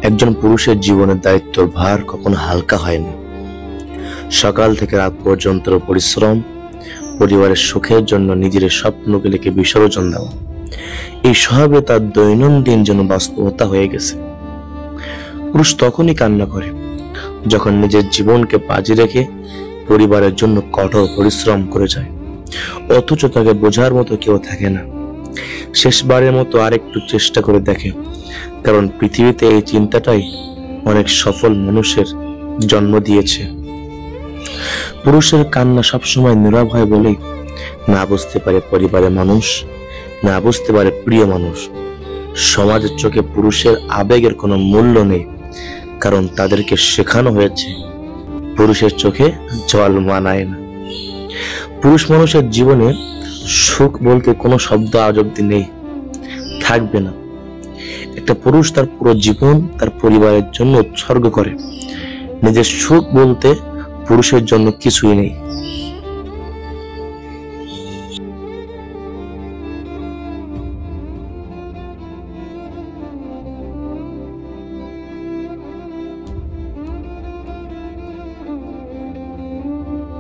একজন পুরুষের জীবনের দায়িত্বর ভার কখনো হালকা হয় না। সকাল থেকে রাত পর্যন্ত পরিশ্রম, পরিবারের সুখের জন্য নিজের স্বপ্নগুলিকে বিসর্জন দেওয়া, এই সবে তার দৈনন্দিন যেন বাস্তবতা হয়ে গেছে। পুরুষ তখনই কান্না করে যখন নিজের জীবনকে বাজি রেখে পরিবারের জন্য কঠোর পরিশ্রম করে যায়, অথচ তাকে বোঝার মতো কেউ থাকে না। শেষবারের মতো আরেকটু চেষ্টা করে দেখে, কারণ পৃথিবীতে এই চিন্তাটাই অনেক সফল মানুষের জন্ম দিয়েছে। পুরুষের কান্না সবসময় নীরব হয় বলেই না বুঝতে পারে পরিবারের মানুষ, না বুঝতে পারে প্রিয় মানুষ। সমাজের চোখে পুরুষের আবেগের কোনো মূল্য নেই, কারণ তাদেরকে শেখানো হয়েছে পুরুষের চোখে জল মানায় না। পুরুষ মানুষের জীবনে সুখ বলতে কোনো শব্দ আজ অব্দি নেই, থাকবে না। একটা পুরুষ তার পুরো জীবন তার পরিবারের জন্য উৎসর্গ করে। নিজের সুখ বলতে পুরুষের জন্য কিছুই নেই।